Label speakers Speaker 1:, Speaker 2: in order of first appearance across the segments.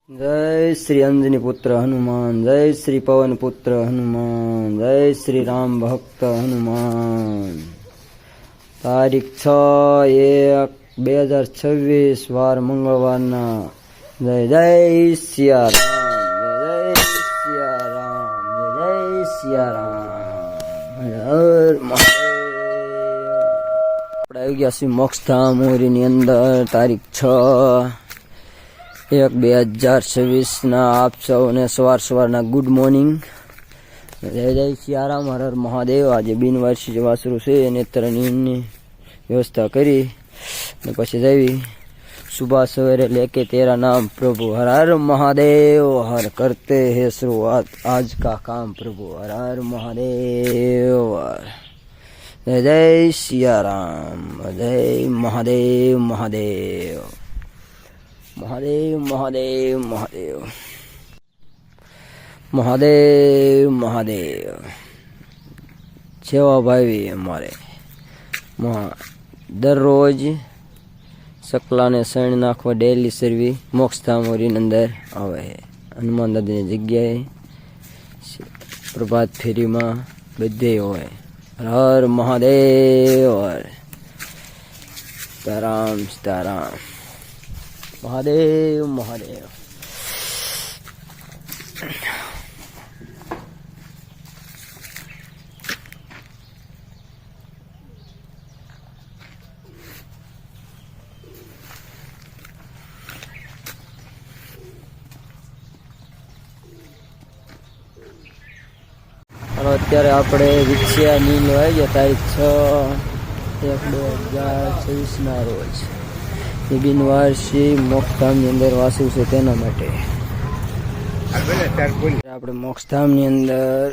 Speaker 1: जय श्री अंजनी पुत्र हनुमान, जय श्री पवन पुत्र हनुमान, जय श्री राम भक्त हनुमान। तारीख 6/1/2026 વાર મંગળવારના જય જય સિયા રામ, જય જય સિયા રામ, જય જય સિયા રામ, હર મહાદેવ। આપણે આવી ગયા છીએ મોક્ષધામ મોરીની અંદર તારીખ 6/1/2026 આપ સૌને સવારના ગુડ મોર્નિંગ, જય જય સિયારામ, હર હર મહાદેવ। આજે બિનવાર્ષિક વાસરું છે નેત્રની વ્યવસ્થા કરી ને પછી જઈ સુબહ સવેરે લેકે તેરા નામ પ્રભુ, હર હર મહાદેવ। હર કરતે હે शुरुआत आज का काम प्रभु, हर हर મહાદેવ। જય જય સિયારામ, જય મહાદેવ મહાદેવ મહાદેવ મહાદેવ મહાદેવ મહાદેવ મહાદેવ। સેવા ભાવી અમારે દરરોજ સકલાને શણ નાખવા ડેલી સર્વી મોક્ષધામ મોરીની અંદર આવે છે। હનુમાન દાદાની જગ્યાએ પ્રભાત ફેરીમાં બધે હોય। હર મહાદેવ, હર સીતારામ સીતારામ, મહાદેવ મહાદેવ। અત્યારે આપણે વિકસ્યા નીલ હોય ગયા તારીખ 6/1/2026 રોજ બિનવાર્ષિક મોક્ષધામની અંદર વાસવું છે તેના માટે આપણે મોક્ષધામની અંદર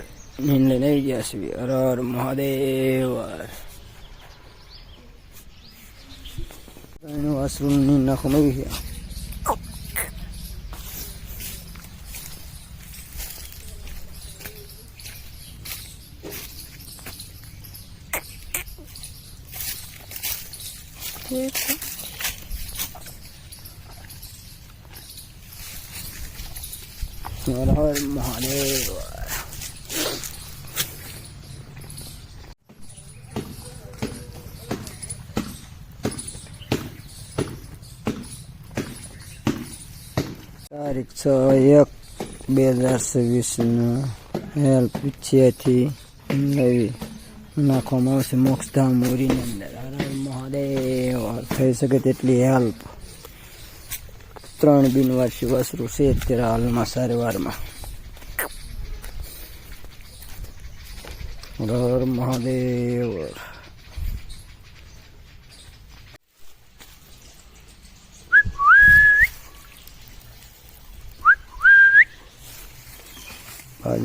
Speaker 1: નીંદ લઈને આવી ગયા છીએ। હર હર મહાદેવ। વાસરું નીંદ નાખવામાં આવી છે। हर हर महादेव। તારીખ 6/1/2026 હેલ્પ પીછેથી લઈ નાખવામાં આવશે મોક્ષધામ મોરીની અંદર। હર હર મહાદેવ। થઈ શકે તેટલી હેલ્પ। 3 બિનવાર્ષિક વાસરું છે અત્યારે હાલમાં સારવારમાં। હર મહાદેવ।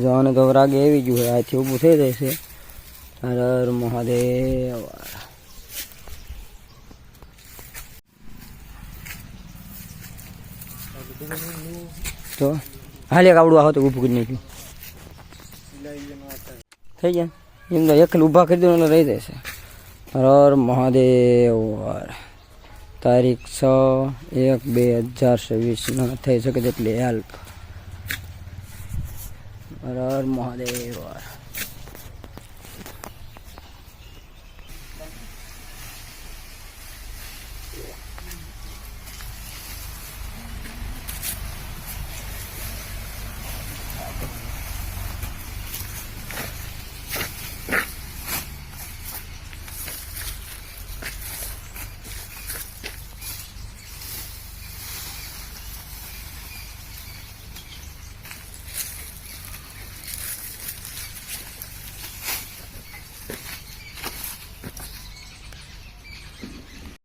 Speaker 1: જવાને તો રાગે આવી ગયું હોય, આથી ઊભું થઈ જાય છે। હર હર મહાદેવ। તો હાલે આવડું આવો તો ઊભું કરી નાખ્યું થઈ જાય એમ તો એકલ ઊભા કરી દો એટલે રહી જશે। હર હર મહાદેવ। તારીખ 6/1/2026 થઈ શકે તેટલી હેલ્પ। હર હર મહાદેવ।